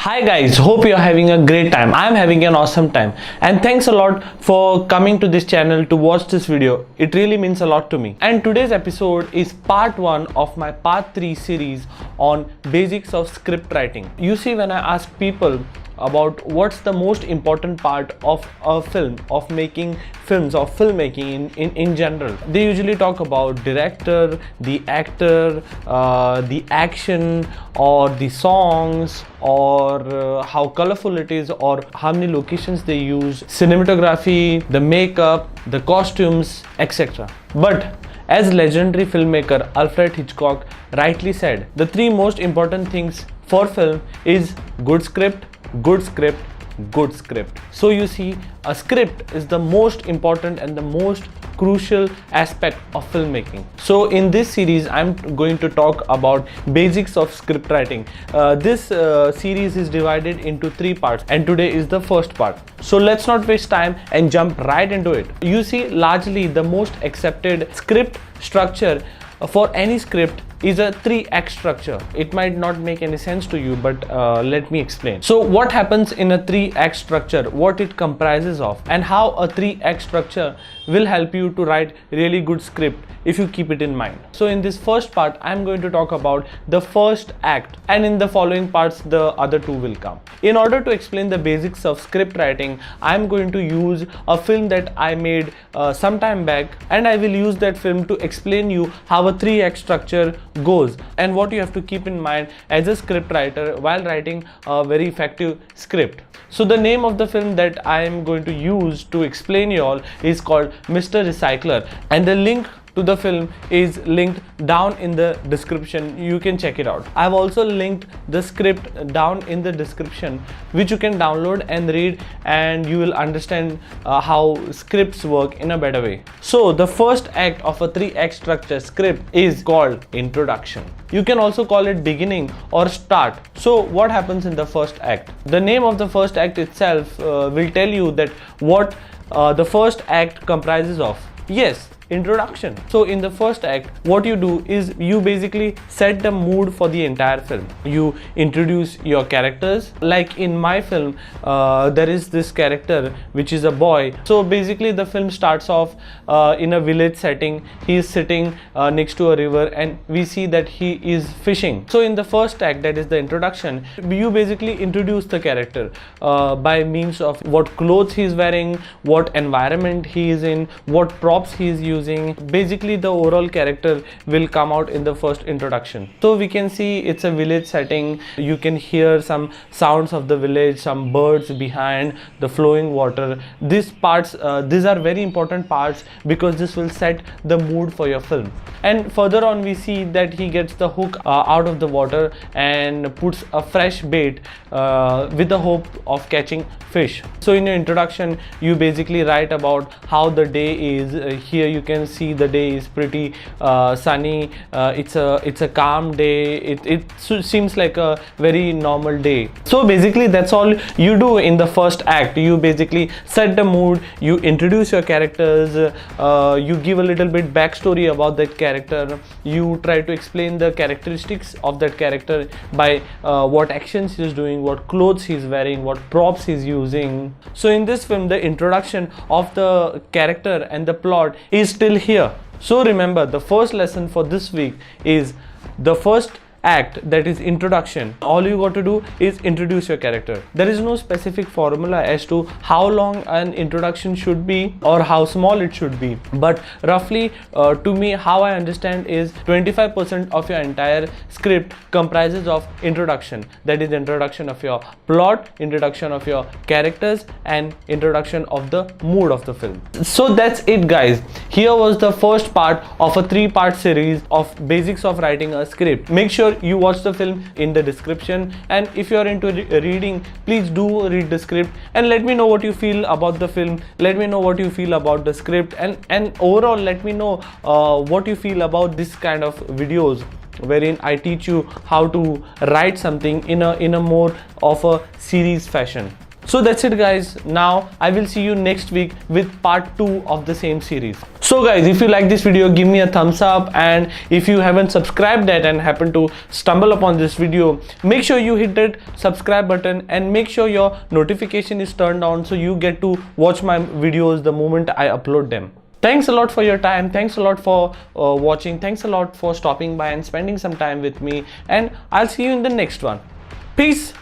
Hi guys, hope you're having a great time. I'm having an awesome time, and thanks a lot for coming to this channel to watch this video. It really means a lot to me. And today's episode is part 1 of my part 3 series on basics of script writing. You see, when I ask people about what's the most important part of a film, of making films, of filmmaking in general, they usually talk about director, the actor, the action, or the songs, or how colorful it is, or how many locations they use, cinematography, the makeup, the costumes, etc. But as legendary filmmaker Alfred Hitchcock rightly said, the 3 most important things for film is good script, good script, good script. So you see, a script is the most important and the most crucial aspect of filmmaking. So in this series I'm going to talk about basics of script writing. This series is divided into 3 parts, and today is the first part. So let's not waste time and jump right into it. You see, largely the most accepted script structure for any script is a 3-act structure. It might not make any sense to you, but let me explain. So what happens in a 3-act structure, what it comprises of, and how a 3-act structure will help you to write really good script if you keep it in mind. So in this first part I'm going to talk about the first act, and in the following parts the other 2 will come. In order to explain the basics of script writing, I'm going to use a film that I made some time back, and I will use that film to explain you how a 3-act structure goes and what you have to keep in mind as a script writer while writing a very effective script. So the name of the film that I am going to use to explain you all is called Mr. Recycler, and the link to the film is linked down in the description. You can check it out. I've also linked the script down in the description, which you can download and read, and you will understand how scripts work in a better way. So the first act of a 3-act structure script is called introduction. You can also call it beginning or start. So what happens in the first act? The name of the first act itself will tell you that what the first act comprises of. Yes, introduction. So in the first act, what you do is you basically set the mood for the entire film. You introduce your characters. Like in my film, there is this character which is a boy. So basically the film starts off in a village setting. He is sitting next to a river, and we see that he is fishing. So in the first act, that is the introduction, you basically introduce the character by means of what clothes he is wearing, what environment he is in, what props he is using. Basically the overall character will come out in the first introduction. So we can see it's a village setting. You can hear some sounds of the village, some birds behind, the flowing water. These are very important parts because this will set the mood for your film. And further on, we see that he gets the hook out of the water and puts a fresh bait with the hope of catching fish. So in your introduction, you basically write about how the day is. Here you can see the day is pretty sunny. It's a calm day. It seems like a very normal day. So basically that's all you do in the first act. You basically set the mood, you introduce your characters, you give a little bit backstory about that character, you try to explain the characteristics of that character by what actions he is doing, what clothes he is wearing, what props he is using. So in this film, the introduction of the character and the plot is still here. So remember, the first lesson for this week is the first act, that is introduction. All you got to do is introduce your character. There is no specific formula as to how long an introduction should be or how small it should be, but roughly to me, how I understand is 25% of your entire script comprises of introduction. That is introduction of your plot, introduction of your characters, and introduction of the mood of the film. So that's it guys. Here was the first part of a 3-part series of basics of writing a script. Make sure you watch the film in the description, and if you are into reading, please do read the script and let me know what you feel about the film. Let me know what you feel about the script, and overall let me know what you feel about this kind of videos wherein I teach you how to write something in a more of a series fashion. So that's it guys. Now I will see you next week with part 2 of the same series. So guys, if you like this video, give me a thumbs up, and if you haven't subscribed yet and happen to stumble upon this video, make sure you hit that subscribe button and make sure your notification is turned on so you get to watch my videos the moment I upload them. Thanks a lot for your time. Thanks a lot for watching. Thanks a lot for stopping by and spending some time with me, and I'll see you in the next one. Peace.